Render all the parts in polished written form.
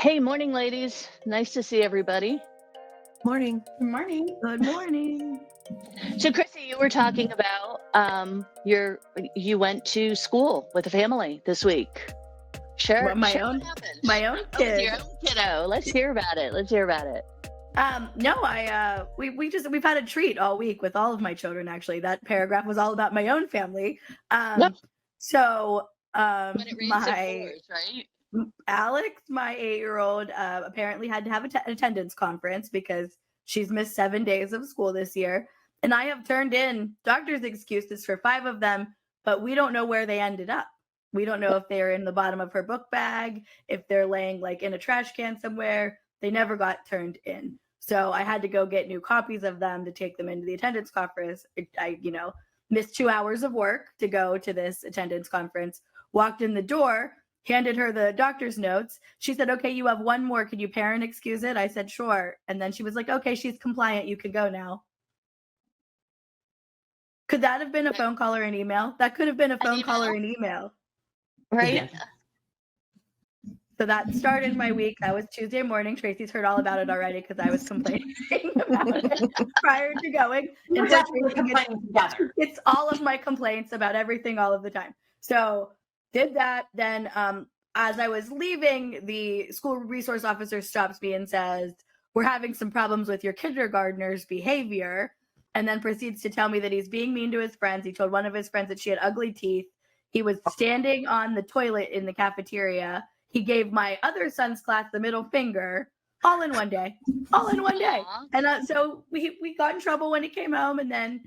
Hey, morning, ladies. Nice to see everybody. Morning. Good morning. Good morning. So, Chrissy, you were talking about you went to school with a family this week. Share, Well, my share own what happened. my own Oh, with your kid. own kiddo. Let's hear about it. Let's hear about it. No, we've had a treat all week with all of my children. Actually, that paragraph was all about my own family. Yep. So When it rains, it pours, right? Alex, my 8-year-old, apparently had to have an attendance conference because she's missed 7 days of school this year, and I have turned in doctor's excuses for 5 of them, but we don't know where they ended up. We don't know if they're in the bottom of her book bag, if they're laying like in a trash can somewhere. They never got turned in. So I had to go get new copies of them to take them into the attendance conference. I missed 2 hours of work to go to this attendance conference, walked in the door, handed her the doctor's notes. She said, okay, you have one more. Could you parent excuse it? I said, sure. And then she was like, okay, she's compliant. You can go now. Could that have been a phone call or an email? That could have been a phone call or an email. Right? Yeah. So that started my week. That was Tuesday morning. Tracy's heard all about it already because I was complaining about it prior to going. We're definitely complaining together. It's all of my complaints about everything all of the time. So did that. Then as I was leaving, the school resource officer stops me and says, we're having some problems with your kindergartner's behavior, and then proceeds to tell me that he's being mean to his friends. He told one of his friends that she had ugly teeth. He was standing on the toilet in the cafeteria. He gave my other son's class the middle finger, all in one day. Aw. And so we got in trouble when he came home. And then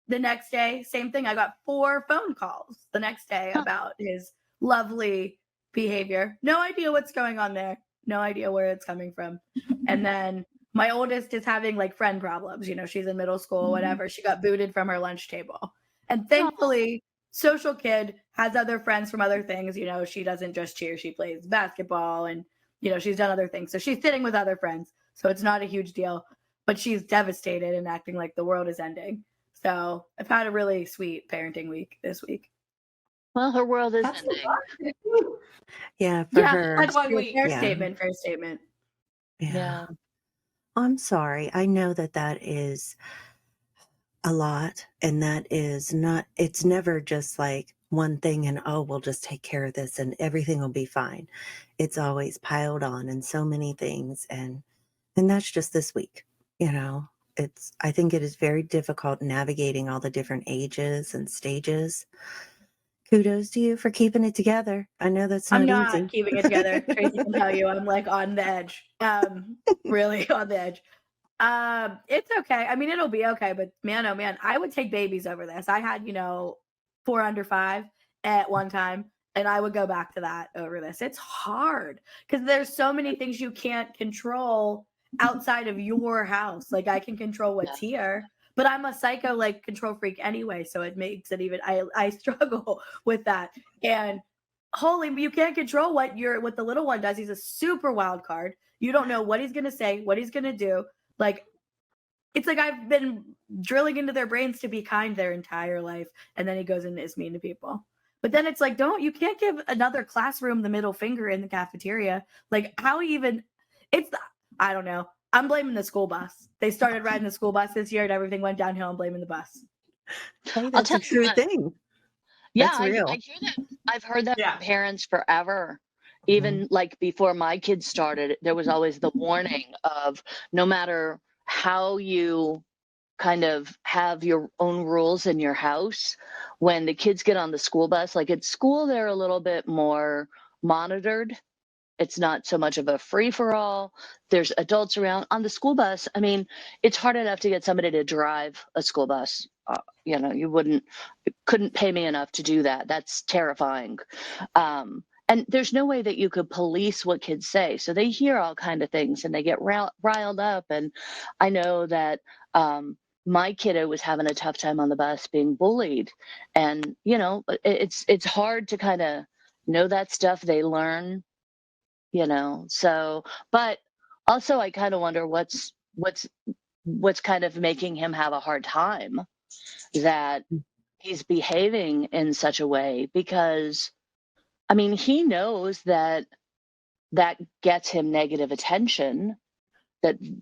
the next day, same thing. I got 4 phone calls the next day about his lovely behavior. No idea what's going on there. No idea where it's coming from. And then my oldest is having like friend problems. She's in middle school, whatever. She got booted from her lunch table. And thankfully, social kid has other friends from other things. She doesn't just cheer. She plays basketball and, she's done other things. So she's sitting with other friends. So it's not a huge deal. But she's devastated and acting like the world is ending. So I've had a really sweet parenting week this week. Well, her world is That's ending. Yeah, for her. That's why we. Fair Yeah. statement. Yeah. I'm sorry. I know that is a lot, and that is not, it's never just like one thing and, oh, we'll just take care of this and everything will be fine. It's always piled on and so many things. And that's just this week, I think it is very difficult navigating all the different ages and stages. Kudos to you for keeping it together. I know that's not I'm not easy. keeping it together. Tracy can tell you I'm like on the edge. Really on the edge. It's okay. I mean, it'll be okay, but man, oh man, I would take babies over this. I had, 4 under 5 at one time, and I would go back to that over this. It's hard because there's so many things you can't control outside of your house. Like I can control what's here, but I'm a psycho like control freak anyway, so it makes it even I struggle with that. And you can't control what the little one does. He's a super wild card. You don't know what he's gonna say, what he's gonna do. Like it's like I've been drilling into their brains to be kind their entire life, and then he goes and is mean to people. But then it's like, you can't give another classroom the middle finger in the cafeteria. Like how even I don't know. I'm blaming the school bus. They started riding the school bus this year and everything went downhill. I'm blaming the bus. Hey, that's a true thing. Yeah, That's real. I hear that. I've heard that Yeah. from parents forever. Even like before my kids started, there was always the warning of no matter how you kind of have your own rules in your house, when the kids get on the school bus, like at school, they're a little bit more monitored. It's not so much of a free for all. There's adults around. On the school bus, I mean, it's hard enough to get somebody to drive a school bus. You couldn't pay me enough to do that. That's terrifying. And there's no way that you could police what kids say. So they hear all kind of things and they get riled up. And I know that my kiddo was having a tough time on the bus being bullied. And, it's hard to kind of know that stuff they learn, so, but also I kind of wonder what's kind of making him have a hard time that he's behaving in such a way, because I mean, he knows that that gets him negative attention,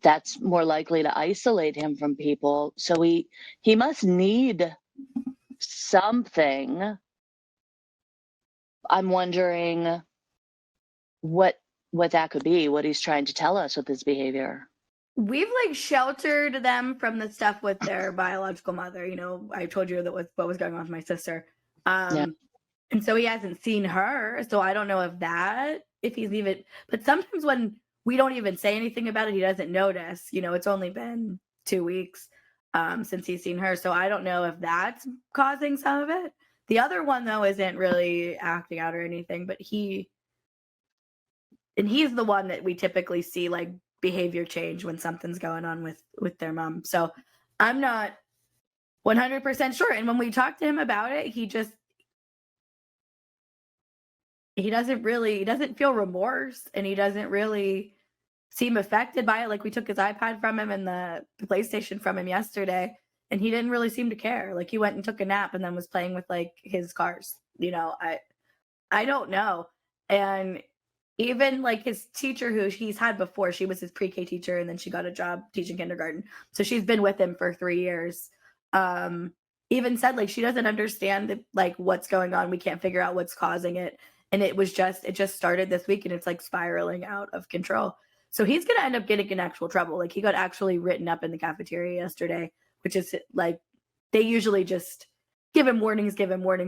that's more likely to isolate him from people. So he must need something. I'm wondering what that could be, what he's trying to tell us with his behavior. We've like sheltered them from the stuff with their biological mother. You know, I told you that was what was going on with my sister. Yeah. And so he hasn't seen her. So I don't know if he's even, but sometimes when we don't even say anything about it, he doesn't notice. You know, it's only been 2 weeks since he's seen her. So I don't know if that's causing some of it. The other one, though, isn't really acting out or anything, but he's the one that we typically see like behavior change when something's going on with their mom. So I'm not 100% sure. And when we talk to him about it, he doesn't feel remorse, and he doesn't really seem affected by it. Like, we took his iPad from him and the PlayStation from him yesterday, and he didn't really seem to care. Like, he went and took a nap and then was playing with like his cars. You know, I don't know. And even like his teacher, who he's had before, she was his pre-K teacher, and then she got a job teaching kindergarten. So she's been with him for 3 years. Even said like she doesn't understand like what's going on. We can't figure out what's causing it. And it just started this week, and it's like spiraling out of control. So he's going to end up getting in actual trouble. Like, he got actually written up in the cafeteria yesterday, which is like, they usually just give him warnings.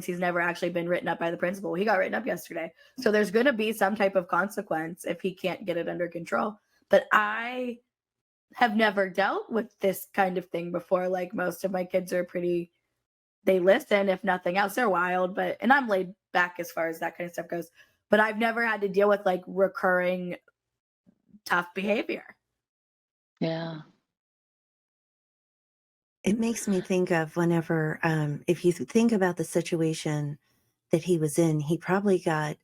He's never actually been written up by the principal. He got written up yesterday. So there's going to be some type of consequence if he can't get it under control. But I have never dealt with this kind of thing before. Like, most of my kids are they listen, if nothing else. They're wild, and I'm laid back as far as that kind of stuff goes. But I've never had to deal with like recurring tough behavior. Yeah. It makes me think of whenever, if you think about the situation that he was in, he probably got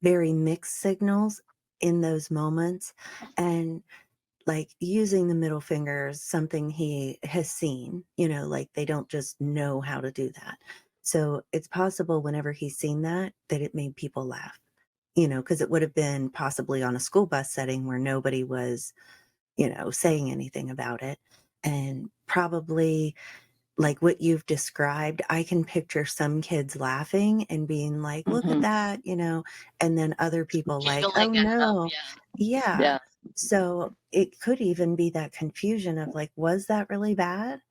very mixed signals in those moments. And like, using the middle finger is something he has seen, like they don't just know how to do that. So it's possible whenever he's seen that it made people laugh, because it would have been possibly on a school bus setting where nobody was, saying anything about it. And probably like what you've described, I can picture some kids laughing and being like, look at that, and then other people like, oh no. Yeah. Yeah. So it could even be that confusion of like, was that really bad?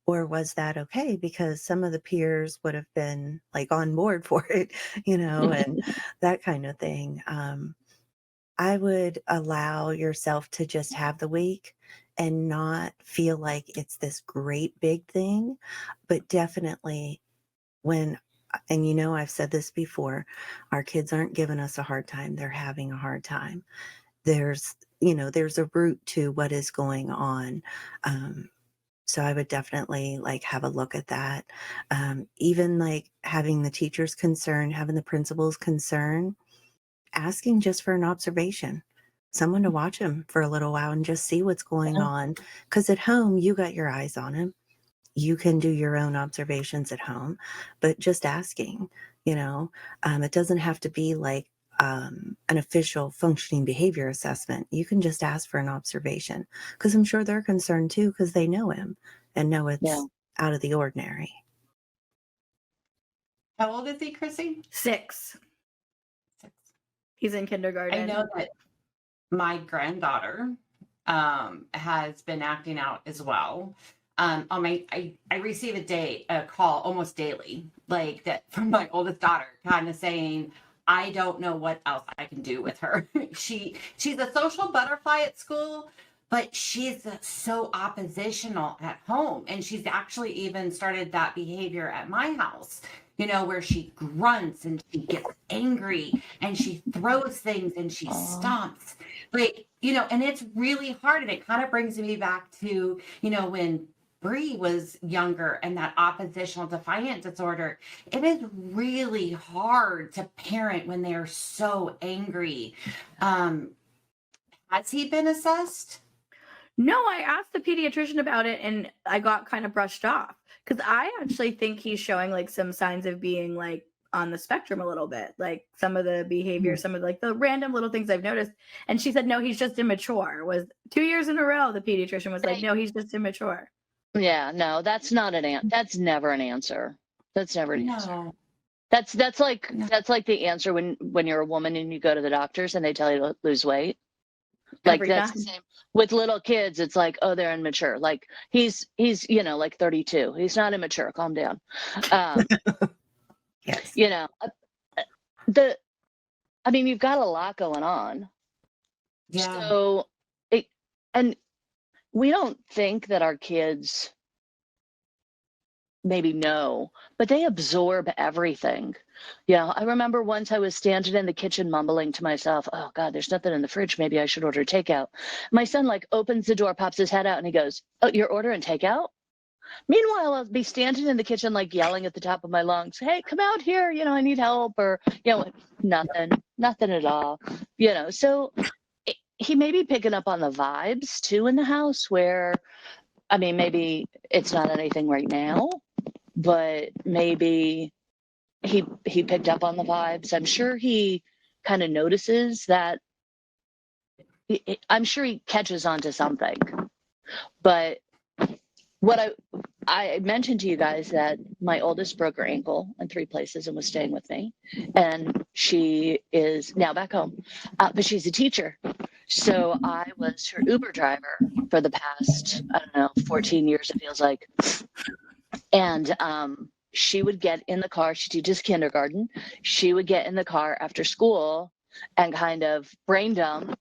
Or was that okay? Because some of the peers would have been like on board for it, and that kind of thing. I would allow yourself to just have the week and not feel like it's this great big thing, but definitely and I've said this before, our kids aren't giving us a hard time. They're having a hard time. There's a root to what is going on. So I would definitely like have a look at that. Even like having the teachers concerned, having the principals concerned, asking just for an observation, someone to watch him for a little while and just see what's going on. Because at home, you got your eyes on him. You can do your own observations at home, but just asking, it doesn't have to be like an official functioning behavior assessment. You can just ask for an observation, because I'm sure they're concerned too, because they know him and know it's out of the ordinary. How old is he, Chrissy? 6. He's in kindergarten. I know that my granddaughter has been acting out as well. I receive a call almost daily, like that, from my oldest daughter, kind of saying, I don't know what else I can do with her. She's a social butterfly at school, but she's so oppositional at home. And she's actually even started that behavior at my house, where she grunts and she gets angry and she throws things and she stomps. Like, and it's really hard. And it kind of brings me back to, when Bree was younger and that oppositional defiant disorder. It is really hard to parent when they are so angry. Has he been assessed? No, I asked the pediatrician about it and I got kind of brushed off, because I actually think he's showing like some signs of being like on the spectrum a little bit, like some of the behavior, some of like the random little things I've noticed. And she said, no, he's just immature. Was 2 years in a row, the pediatrician was like, no, he's just immature. Yeah, no, that's not that's never an answer. That's never an answer. No. That's like the answer when you're a woman and you go to the doctors and they tell you to lose weight. Like Every that's time. the same with little kids. It's like, oh, they're immature. Like he's like 32. He's not immature. Calm down. Yes. I mean, you've got a lot going on. Yeah. So and we don't think that our kids maybe know, but they absorb everything. I remember once I was standing in the kitchen mumbling to myself, oh God, there's nothing in the fridge. Maybe I should order takeout. My son like opens the door, pops his head out and he goes, oh, you're ordering takeout? Meanwhile, I'll be standing in the kitchen, like yelling at the top of my lungs, hey, come out here. I need help, or, nothing at all, so he may be picking up on the vibes too in the house where, I mean, maybe it's not anything right now, but maybe he picked up on the vibes. I'm sure he kind of notices that. I'm sure he catches on to something. But what I mentioned to you guys that my oldest broke her ankle in 3 places and was staying with me, and she is now back home, but she's a teacher. So I was her Uber driver for the past, I don't know, 14 years, it feels like. And she would get in the car. She teaches kindergarten. She would get in the car after school and kind of brain dump.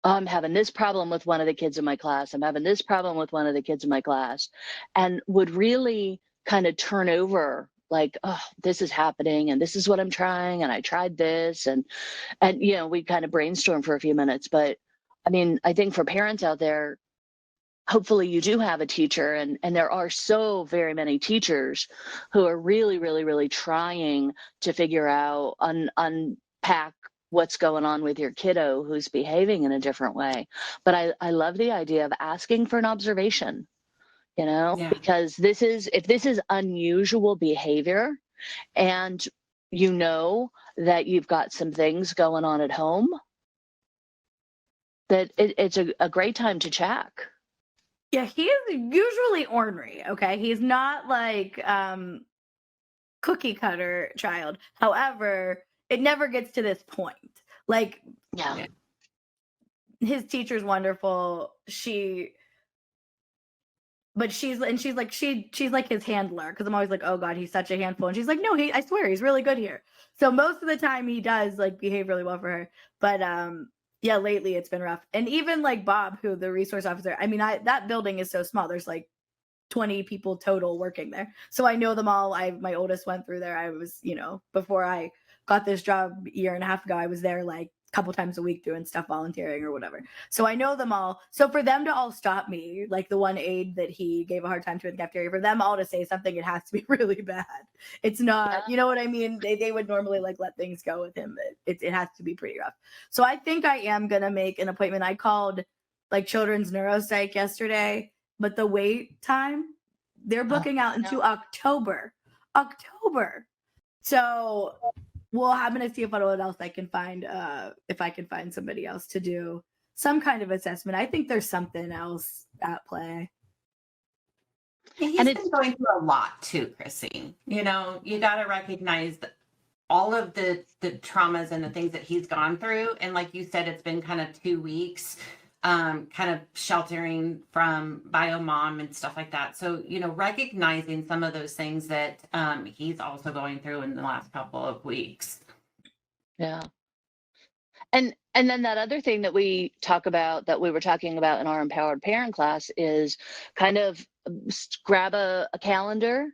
I'm having this problem with one of the kids in my class. I'm having this problem with one of the kids in my class. And would really kind of turn over like, oh, this is happening and this is what I'm trying. And I tried this. And we kind of brainstorm for a few minutes. But I mean, I think for parents out there, hopefully you do have a teacher, and there are so very many teachers who are really, really, really trying to figure out, unpack what's going on with your kiddo who's behaving in a different way. But I love the idea of asking for an observation, because if this is unusual behavior and that you've got some things going on at home, that it's a great time to check. Yeah, he is usually ornery, okay? He's not like cookie cutter child. However, it never gets to this point. Like, Yeah. His teacher's wonderful. She's like his handler, because I'm always like, oh God, he's such a handful. And she's like, no, I swear he's really good here. So most of the time he does like behave really well for her. But yeah, lately it's been rough. And even like Bob, who the resource officer, I mean, that building is so small. There's like 20 people total working there. So I know them all. My oldest went through there. I was, before I got this job a year and a half ago, I was there like a couple times a week doing stuff, volunteering or whatever. So I know them all. So for them to all stop me, like the one aide that he gave a hard time to in the cafeteria, for them all to say something, it has to be really bad. It's not, you know what I mean? They would normally like let things go with him, but it has to be pretty rough. So I think I am going to make an appointment. I called like children's neuropsych yesterday, but the wait time, they're booking out into October. So I'm going to see what else I can find, if I can find somebody else to do some kind of assessment. I think there's something else at play. He's been going through a lot too, Chrissy. You got to recognize that all of the traumas and the things that he's gone through. And like you said, it's been kind of 2 weeks, kind of sheltering from bio mom and stuff like that. So, recognizing some of those things that he's also going through in the last couple of weeks. Yeah. And then that other thing that we were talking about in our empowered parent class is kind of grab a calendar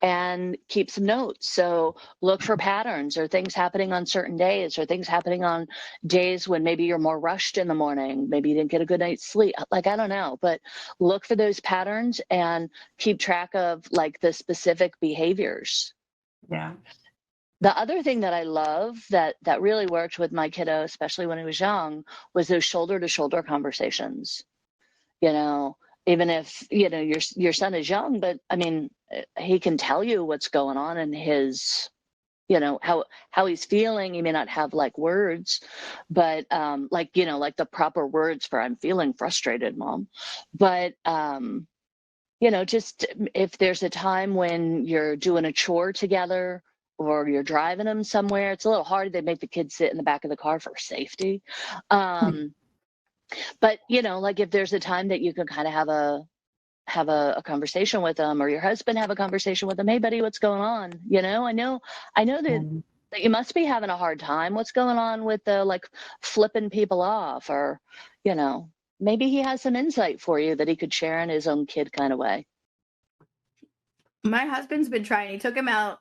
and keep some notes. So look for patterns or things happening on certain days or things happening on days when maybe you're more rushed in the morning. Maybe you didn't get a good night's sleep. Like, I don't know, but look for those patterns and keep track of like the specific behaviors. Yeah. The other thing that I love that really worked with my kiddo, especially when he was young, was those shoulder to shoulder conversations. Even if, your son is young, but I mean, he can tell you what's going on in his how he's feeling. He may not have like words, but like, like the proper words for I'm feeling frustrated, mom. But just if there's a time when you're doing a chore together or you're driving them somewhere, it's a little hard. They make the kids sit in the back of the car for safety. But like if there's a time that you can kind of have a conversation with them, or your husband have a conversation with them. Hey buddy, what's going on? I know that you must be having a hard time. What's going on with the like flipping people off? Or, maybe he has some insight for you that he could share in his own kid kind of way. My husband's been trying. He took him out,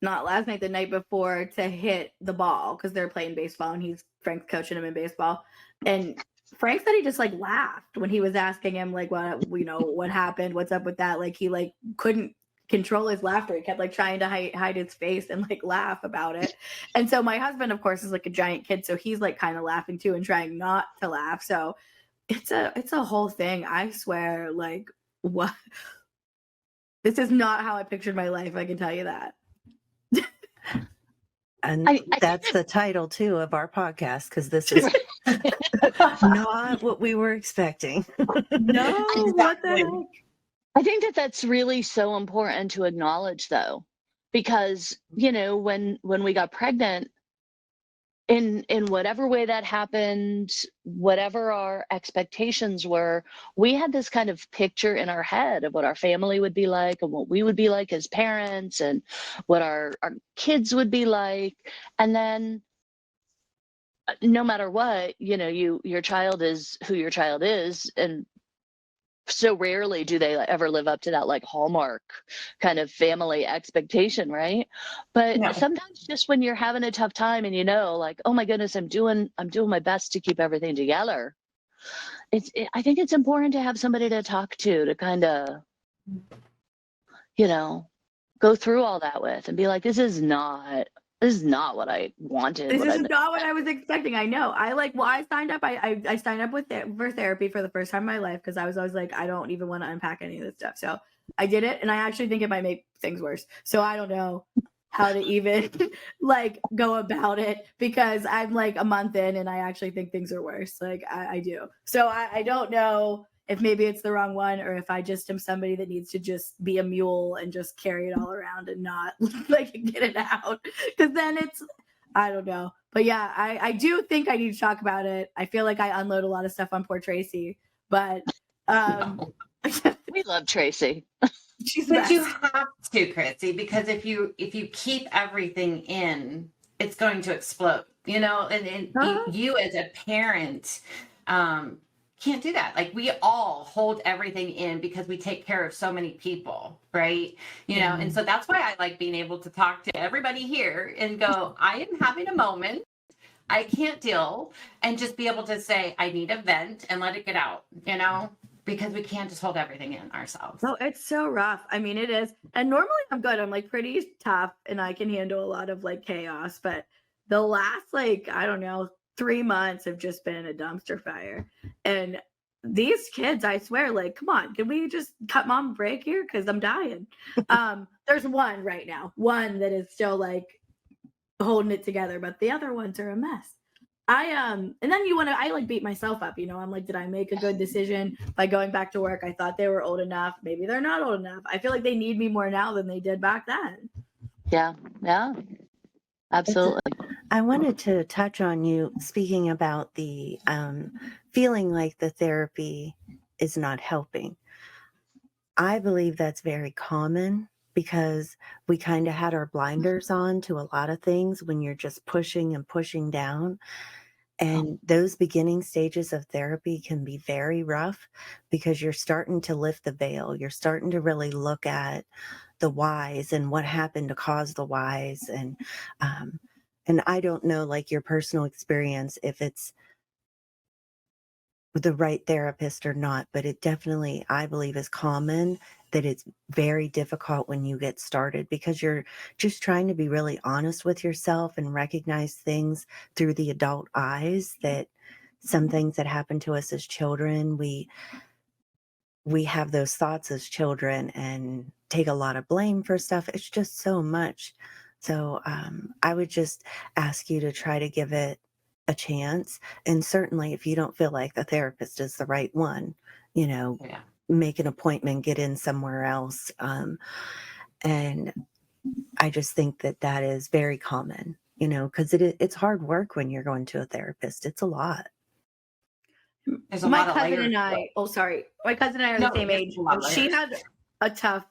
not last night, the night before, to hit the ball because they're playing baseball and Frank's coaching him in baseball. And Frank said he just like laughed when he was asking him like, what happened? What's up with that? Like he like couldn't control his laughter. He kept like trying to hide his face and like laugh about it. And so my husband, of course, is like a giant kid. So he's like kind of laughing too and trying not to laugh. So it's a whole thing. I swear, like, what? This is not how I pictured my life. I can tell you that. And that's the title too of our podcast, because this is not what we were expecting. No, what the heck? I think that's really so important to acknowledge, though, because when we got pregnant, in whatever way that happened, whatever our expectations were, we had this kind of picture in our head of what our family would be like and what we would be like as parents and what our kids would be like. And then no matter what, your child is who your child is. And so rarely do they ever live up to that like Hallmark kind of family expectation, right? But sometimes just when you're having a tough time and like, oh my goodness, I'm doing my best to keep everything together. I think it's important to have somebody to talk to kind of, go through all that with and be like, this is not what I wanted. This is not what I was expecting. I know. I signed up. I signed up for therapy for the first time in my life because I was always like, I don't even want to unpack any of this stuff. So I did it, and I actually think it might make things worse. So I don't know how to even like go about it because I'm like a month in, and I actually think things are worse. Like I do. So I don't know if maybe it's the wrong one or if I just am somebody that needs to just be a mule and just carry it all around and not like get it out. Because then I don't know. But yeah, I do think I need to talk about it. I feel like I unload a lot of stuff on poor Tracy, but we love Tracy. But you have to, Chrissy, because if you keep everything in, it's going to explode, and you as a parent, can't do that. Like we all hold everything in because we take care of so many people, right? And so that's why I like being able to talk to everybody here and go, I am having a moment. I can't deal, and just be able to say, I need a vent and let it get out, because we can't just hold everything in ourselves. No, it's so rough. I mean, it is. And normally I'm good. I'm like pretty tough and I can handle a lot of like chaos, but the last, like, I don't know, 3 months have just been a dumpster fire. And these kids, I swear, like, come on, can we just cut mom a break here? Because I'm dying. There's one right now, one that is still like holding it together, but the other ones are a mess. And then I like beat myself up, I'm like, did I make a good decision by going back to work? I thought they were old enough. Maybe they're not old enough. I feel like they need me more now than they did back then. Yeah. Absolutely. I wanted to touch on you speaking about the feeling like the therapy is not helping. I believe that's very common because we kind of had our blinders on to a lot of things when you're just pushing and pushing down. And those beginning stages of therapy can be very rough because you're starting to lift the veil. You're starting to really look at the whys and what happened to cause the whys. And I don't know, like your personal experience, if it's the right therapist or not, but it definitely, I believe, is common that it's very difficult when you get started because you're just trying to be really honest with yourself and recognize things through the adult eyes, that some things that happen to us as children, we have those thoughts as children and take a lot of blame for stuff. It's just so much So I would just ask you to try to give it a chance. And certainly, if you don't feel like the therapist is the right one, you know, Yeah. make an appointment, get in somewhere else. And I just think that that is very common, you know, because it's hard work when you're going to a therapist. It's a lot. There's a My lot of cousin layers and to I, it. oh, sorry. My cousin and I are No, the same there's age, a lot and of she layers. had a tough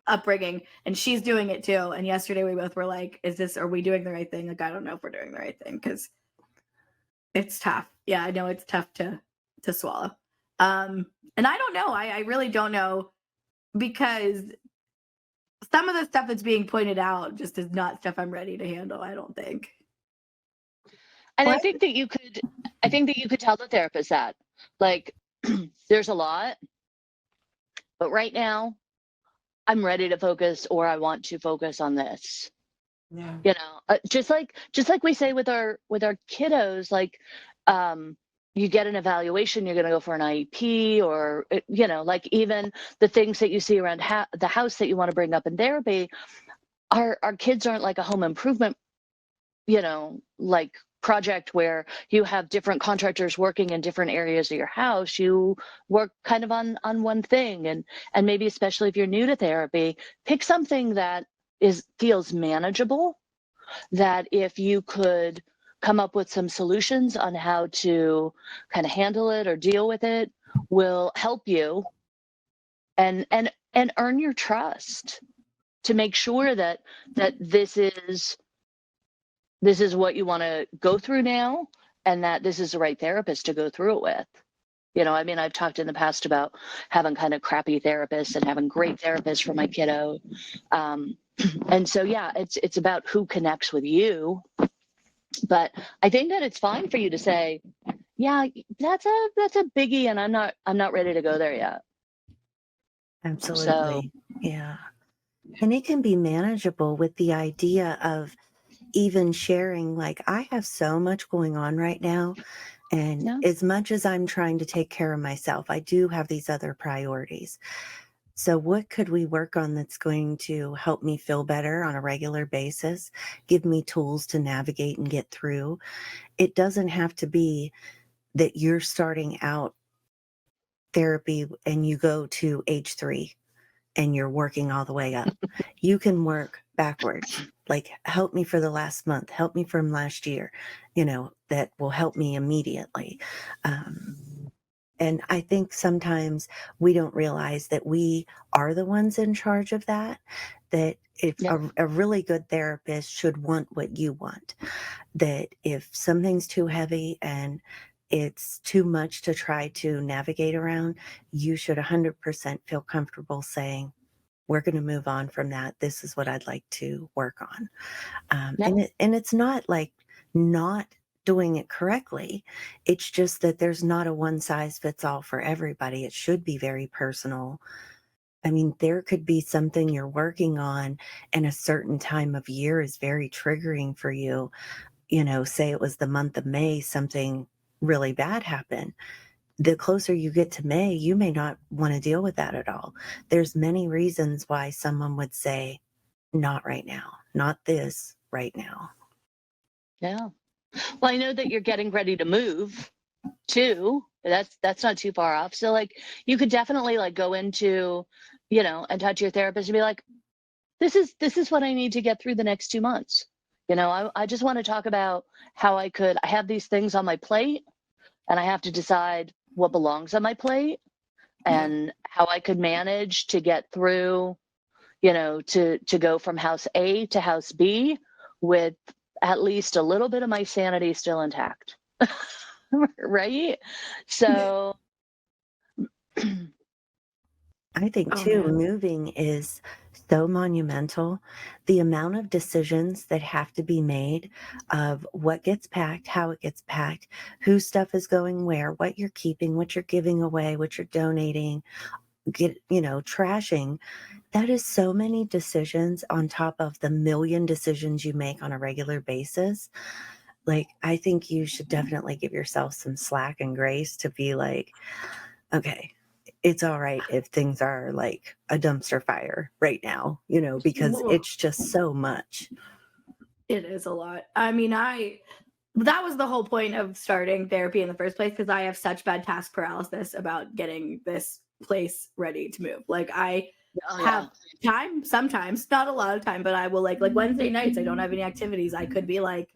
upbringing, and she's doing it too. And yesterday we both were like, are we doing the right thing? Like, I don't know if we're doing the right thing because it's tough. Yeah, I know it's tough to swallow. And I don't know. I really don't know, because some of the stuff that's being pointed out just is not stuff I'm ready to handle, I don't think. And Well, I think that you could tell the therapist that, like, there's a lot, but right now I'm ready to focus, or I want to focus on this. Yeah. You know, just like we say with our kiddos, like, you get an evaluation, you're going to go for an IEP, or you know, like, even the things that you see around the house that you want to bring up in therapy. Our kids aren't like a home improvement, you know, like, project where you have different contractors working in different areas of your house. You work kind of on one thing, and maybe, especially if you're new to therapy, pick something that feels manageable, that if you could come up with some solutions on how to kind of handle it or deal with it, will help you and earn your trust, to make sure that this is what you want to go through now, and that this is the right therapist to go through it with. You know, I mean, I've talked in the past about having kind of crappy therapists and having great therapists for my kiddo. And so, yeah, it's about who connects with you. But I think that it's fine for you to say, yeah, that's a biggie, and I'm not ready to go there yet. So absolutely. Yeah. And it can be manageable with the idea of even sharing, like, I have so much going on right now. And yeah, as much as I'm trying to take care of myself, I do have these other priorities. So, what could we work on that's going to help me feel better on a regular basis, give me tools to navigate and get through? It doesn't have to be that you're starting out therapy and you go to age 3 and you're working all the way up. You can work backwards. Like, help me for the last month, help me from last year, you know, that will help me immediately. Um, and I think sometimes we don't realize that we are the ones in charge of that, that if yeah, a really good therapist should want what you want, that if something's too heavy and it's too much to try to navigate around, you should 100% feel comfortable saying, we're going to move on from that. This is what I'd like to work on. yeah, And it's not like not doing it correctly. It's just that there's not a one size fits all for everybody. It should be very personal. I mean, there could be something you're working on and a certain time of year is very triggering for you. You know, say it was the month of May, something really bad happened. The closer you get to May, you may not want to deal with that at all. There's many reasons why someone would say, not right now, not this right now. yeah. Well, I know that you're getting ready to move too. That's not too far off. So, like, you could definitely, like, go into, you know, and talk to your therapist and be like, this is what I need to get through the next 2 months. You know, I just want to talk about how I have these things on my plate, and I have to decide what belongs on my plate, and how I could manage to get through, you know, to go from house A to house B with at least a little bit of my sanity still intact. Right? So, I think Oh too, man. moving is so monumental. The amount of decisions that have to be made of what gets packed, how it gets packed, whose stuff is going where, what you're keeping, what you're giving away, what you're donating, trashing. That is so many decisions on top of the million decisions you make on a regular basis. Like, I think you should definitely give yourself some slack and grace to be like, okay, it's all right if things are like a dumpster fire right now, because it's just so much. It is a lot. I mean, that was the whole point of starting therapy in the first place, because I have such bad task paralysis about getting this place ready to move. Like, I have time sometimes, not a lot of time, but I will like Wednesday nights, I don't have any activities. I could be like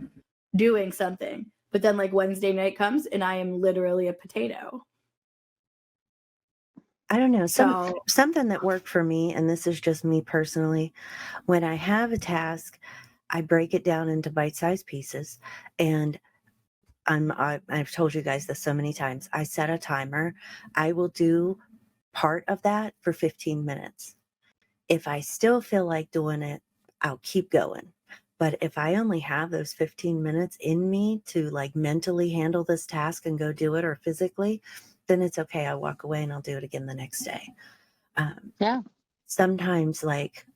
doing something, but then like Wednesday night comes and I am literally a potato. I don't know. So Something that worked for me, and this is just me personally, when I have a task, I break it down into bite-sized pieces, and I've told you guys this so many times. I set a timer. I will do part of that for 15 minutes. If I still feel like doing it, I'll keep going. But if I only have those 15 minutes in me to like mentally handle this task and go do it, or physically, then it's okay. I'll walk away and I'll do it again the next day. Sometimes like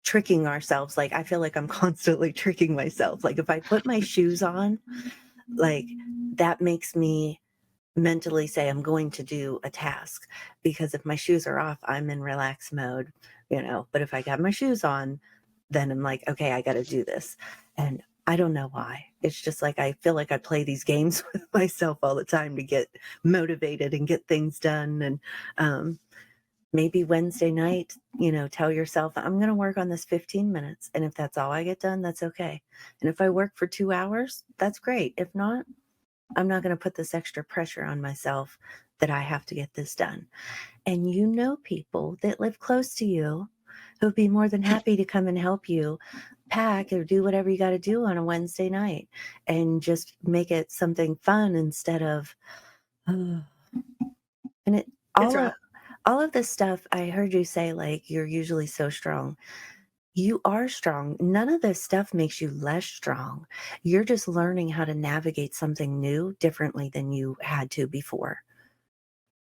tricking ourselves, like I feel like I'm constantly tricking myself. Like if I put my shoes on, like that makes me mentally say I'm going to do a task, because if my shoes are off, I'm in relax mode, but if I got my shoes on, then I'm like, okay, I got to do this. And I don't know why. It's just like, I feel like I play these games with myself all the time to get motivated and get things done. And maybe Wednesday night, tell yourself, I'm going to work on this 15 minutes. And if that's all I get done, that's okay. And if I work for 2 hours, that's great. If not, I'm not going to put this extra pressure on myself that I have to get this done. And people that live close to you who'd be more than happy to come and help you pack or do whatever you got to do on a Wednesday night, and just make it something fun instead of, and all of this stuff. I heard you say, like, you're usually so strong. You are strong. None of this stuff makes you less strong. You're just learning how to navigate something new differently than you had to before.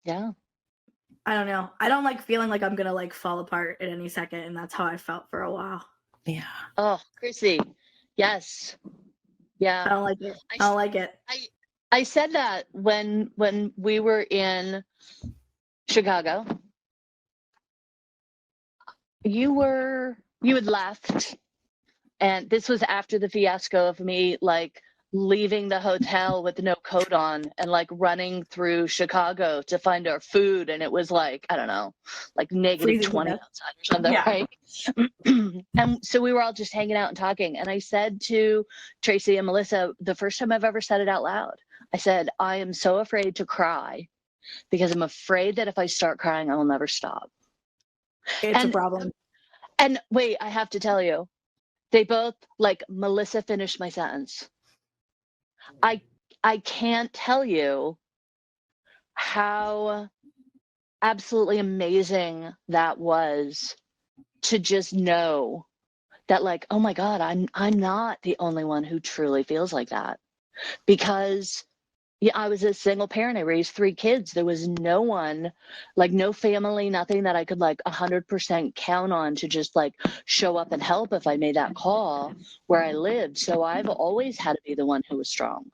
Yeah. I don't know. I don't like feeling like I'm going to like fall apart at any second. And that's how I felt for a while. Yeah. Oh, Chrissy. Yes. Yeah. I don't like it. I don't like it. I said that when we were in Chicago. You had left, and this was after the fiasco of me like leaving the hotel with no coat on and like running through Chicago to find our food, and it was like, I don't know, like negative 20 outside or something, right? And so we were all just hanging out and talking, and I said to Tracy and Melissa, the first time I've ever said it out loud, I said, I am so afraid to cry because I'm afraid that if I start crying, I will never stop. It's a problem. And wait, I have to tell you, they both, like, Melissa finished my sentence. I can't tell you how absolutely amazing that was to just know that, like, oh my God, I'm not the only one who truly feels like that. Because I was a single parent. I raised 3 kids. There was no one, like no family, nothing that I could like 100% count on to just like show up and help if I made that call where I lived. So I've always had to be the one who was strong.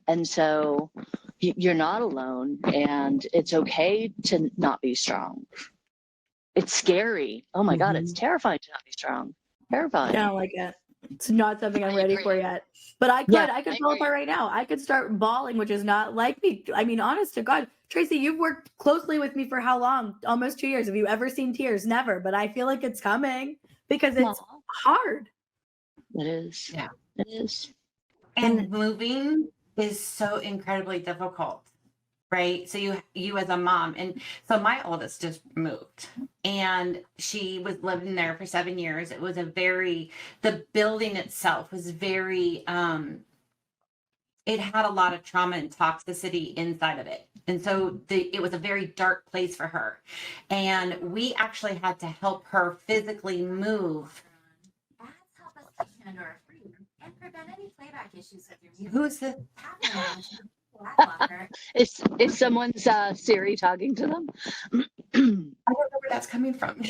And so you're not alone, and it's okay to not be strong. It's scary. Oh my God, it's terrifying to not be strong. Terrifying. I don't like it. It's not something I'm ready for yet. But I could fall apart right now. I could start bawling, which is not like me. I mean, honest to God, Tracy, you've worked closely with me for how long? Almost 2 years. Have you ever seen tears? Never. But I feel like it's coming because it's hard. It is. Yeah. It is. And moving is so incredibly difficult, right? So you as a mom, and so my oldest just moved, and she was living there for 7 years. It was the building itself was very, it had a lot of trauma and toxicity inside of it. And so it was a very dark place for her. And we actually had to help her physically move. And prevent any playback issues with your music. Who's this? Is someone's Siri talking to them? I don't know where that's coming from.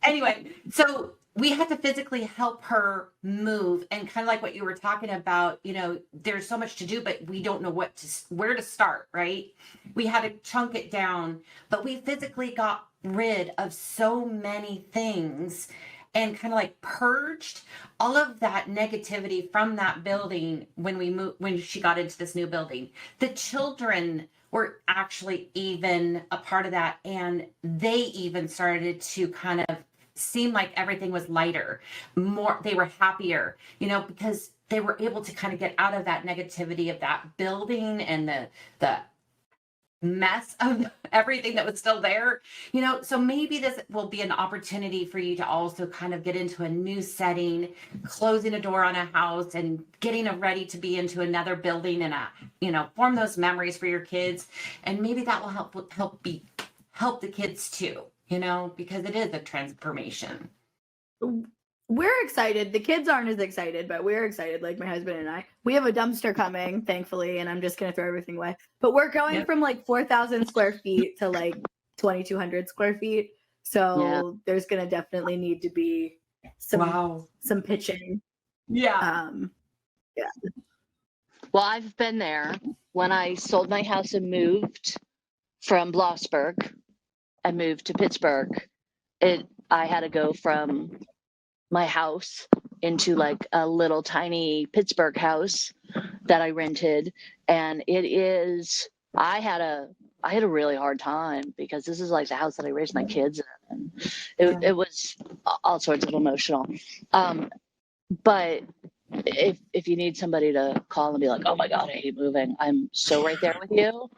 Anyway, so we had to physically help her move, and kind of like what you were talking about, there's so much to do, but we don't know where to start, right? We had to chunk it down, but we physically got rid of so many things and kind of like purged all of that negativity from that building when she got into this new building. The children were actually even a part of that, and they even started to kind of seemed like everything was lighter, they were happier, because they were able to kind of get out of that negativity of that building and the mess of everything that was still there, so maybe this will be an opportunity for you to also kind of get into a new setting, closing a door on a house and getting ready to be into another building, and form those memories for your kids. And maybe that will help the kids too, because it is a transformation. We're excited. The kids aren't as excited, but we're excited. Like my husband and I, we have a dumpster coming, thankfully, and I'm just going to throw everything away. But we're going from like 4,000 square feet to like 2,200 square feet. So there's going to definitely need to be some pitching. Yeah. Yeah. Well, I've been there. When I sold my house and moved from Blossburg and moved to Pittsburgh, I had to go from my house into like a little tiny Pittsburgh house that I rented. And I had a really hard time because this is like the house that I raised my kids in. And it was all sorts of emotional. But if you need somebody to call and be like, oh my God, I hate moving, I'm so right there with you.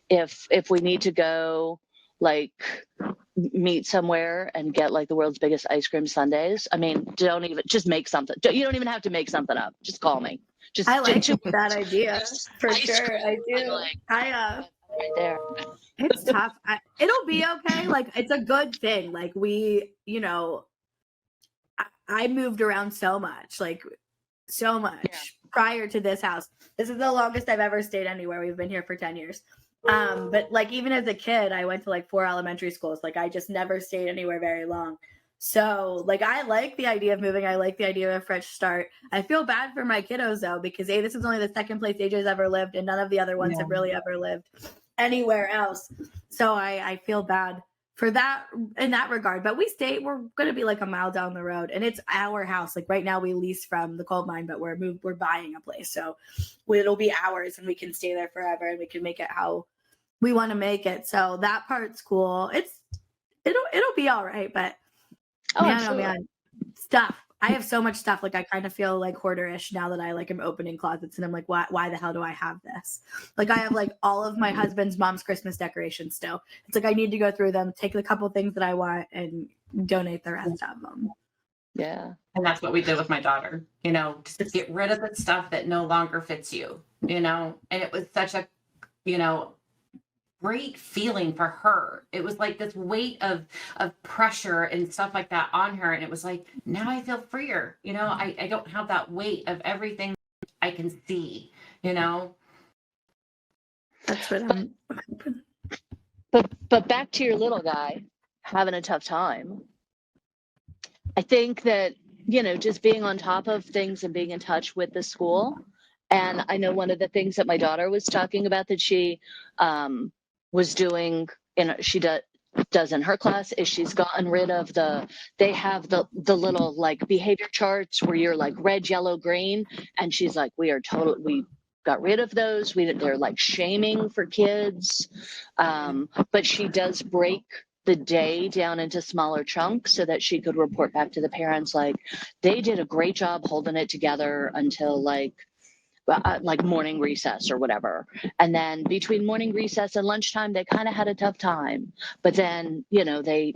If we need to go like meet somewhere and get like the world's biggest ice cream sundaes, I mean, just make something. You don't even have to make something up. Just call me. I like that idea for sure. I do. Right there. It's tough. It'll be okay. Like it's a good thing. Like I moved around so much prior to this house. This is the longest I've ever stayed anywhere. We've been here for 10 years. But like even as a kid, I went to like 4 elementary schools. Like I just never stayed anywhere very long. So like I like the idea of moving. I like the idea of a fresh start. I feel bad for my kiddos though, because this is only the second place AJ's ever lived, and none of the other ones have really ever lived anywhere else. So I feel bad for that in that regard. But we're gonna be like a mile down the road, and it's our house. Like right now we lease from the coal mine, but we're buying a place. So it'll be ours and we can stay there forever and we can make it how we want to make it. So that part's cool. It'll be all right, but man, stuff. I have so much stuff. Like I kind of feel like hoarder-ish now that I like am opening closets and I'm like, why the hell do I have this? Like I have like all of my husband's mom's Christmas decorations still. It's like I need to go through them, take a couple things that I want and donate the rest of them. Yeah. And that's what we did with my daughter, just get rid of the stuff that no longer fits you, and it was such a, great feeling for her. It was like this weight of pressure and stuff like that on her. And it was like, now I feel freer, I don't have that weight of everything I can see, That's what I'm hoping. But back to your little guy having a tough time. I think that, just being on top of things and being in touch with the school. And I know one of the things that my daughter was talking about that she was doing, she does in her class, is she's gotten rid of they have the little like behavior charts where you're like red, yellow, green. And she's like, we got rid of those. They're like shaming for kids. But she does break the day down into smaller chunks so that she could report back to the parents like they did a great job holding it together until like morning recess or whatever. And then between morning recess and lunchtime, they kind of had a tough time. But then, they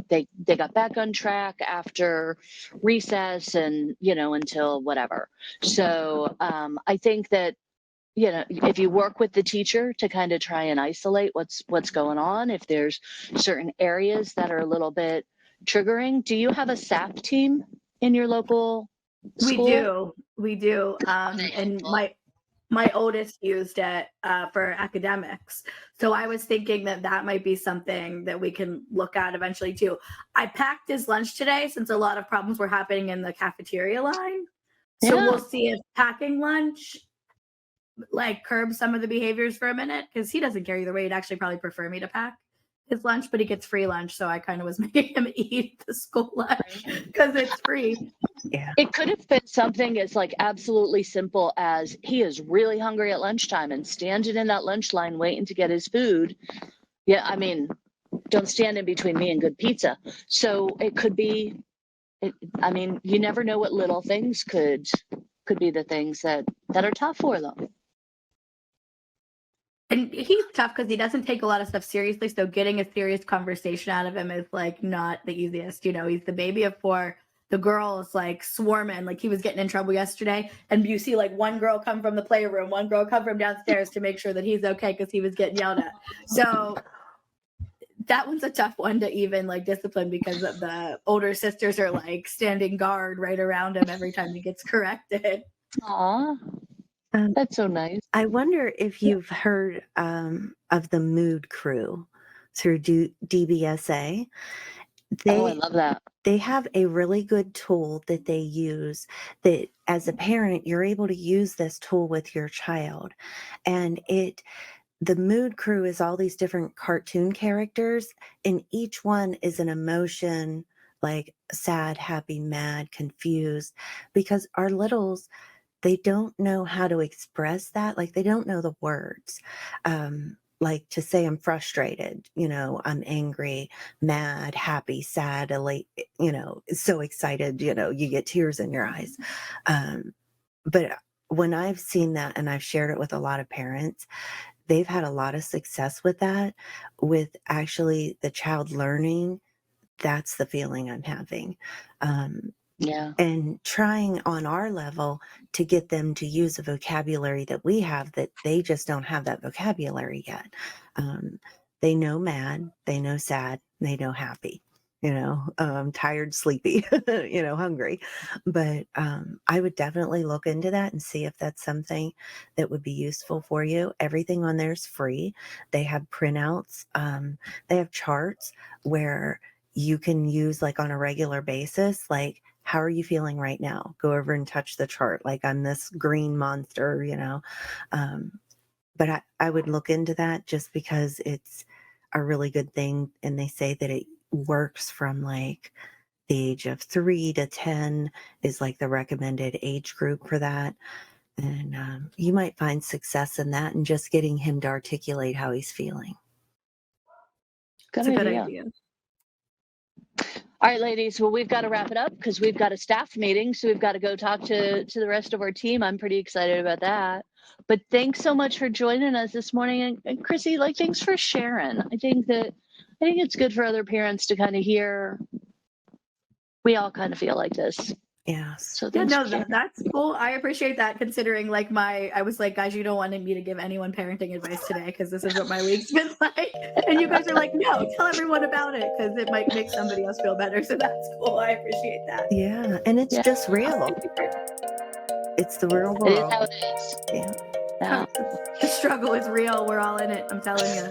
got back on track after recess and, until whatever. So I think that, if you work with the teacher to kind of try and isolate what's going on, if there's certain areas that are a little bit triggering. Do you have a SAP team in your local school? We do. And my oldest used it for academics. So I was thinking that might be something that we can look at eventually too. I packed his lunch today since a lot of problems were happening in the cafeteria line. So Yeah. we'll see if packing lunch like curb some of the behaviors for a minute, because he doesn't care either way. He'd actually probably prefer me to pack his lunch, but he gets free lunch, so I kind of was making him eat the school lunch because it's free. Yeah. It could have been something as like absolutely simple as he is really hungry at lunchtime and standing in that lunch line waiting to get his food. Yeah, I mean, don't stand in between me and good pizza. So it could be, I mean, you never know what little things could be the things that are tough for them. And he's tough because he doesn't take a lot of stuff seriously. So getting a serious conversation out of him is like not the easiest. You know, he's the baby of 4. The girls like swarming, like he was getting in trouble yesterday. And you see like one girl come from the playroom, one girl come from downstairs to make sure that he's okay because he was getting yelled at. So that one's a tough one to even like discipline because of the older sisters are like standing guard right around him every time he gets corrected. Aw, that's so nice. I wonder if you've heard of the Mood Crew through DBSA. I love that. They have a really good tool that they use that as a parent, you're able to use this tool with your child. And the Mood Crew is all these different cartoon characters, and each one is an emotion like sad, happy, mad, confused, because our littles, they don't know how to express that. Like they don't know the words. Like to say I'm frustrated, you know, I'm angry, mad, happy, sad, elate, you know, so excited, you know, you get tears in your eyes. But when I've seen that and I've shared it with a lot of parents, they've had a lot of success with that, with actually the child learning, that's the feeling I'm having. Yeah. And trying on our level to get them to use a vocabulary that we have, that they just don't have that vocabulary yet. They know mad, they know sad, they know happy, you know, tired, sleepy, you know, hungry. But I would definitely look into that and see if that's something that would be useful for you. Everything on there is free. They have printouts. They have charts where you can use like on a regular basis, like, how are you feeling right now? Go over and touch the chart. Like I'm this green monster, you know. But I would look into that just because it's a really good thing. And they say that it works from like the age of 3 to 10 is like the recommended age group for that. And you might find success in that and just getting him to articulate how he's feeling. Good It's a idea. good idea. All right, ladies. Well, we've got to wrap it up because we've got a staff meeting. So we've got to go talk to the rest of our team. I'm pretty excited about that. But thanks so much for joining us this morning. And Chrissy, like, thanks for sharing. I think it's good for other parents to kind of hear. We all kind of feel like this. Yeah. So Yeah, thanks no, for sharing. that's cool. I appreciate that, considering like I was like, guys, you don't want me to give anyone parenting advice today because this is what my week's been like. And you guys are like, no, tell everyone about it because it might make somebody else feel better. So that's cool. I appreciate that. Yeah. And it's just real. It's the real It is world. how it is. Yeah. The struggle is real. We're all in it. I'm telling you.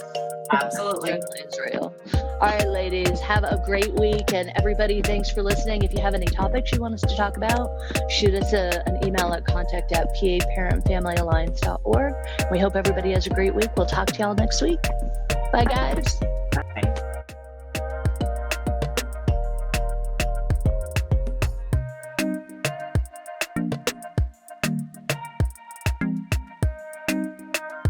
Absolutely. It's real. All right, ladies, have a great week. And everybody, thanks for listening. If you have any topics you want us to talk about, shoot us an email at contact@paparentfamilyalliance.org. We hope everybody has a great week. We'll talk to y'all next week. Bye, guys.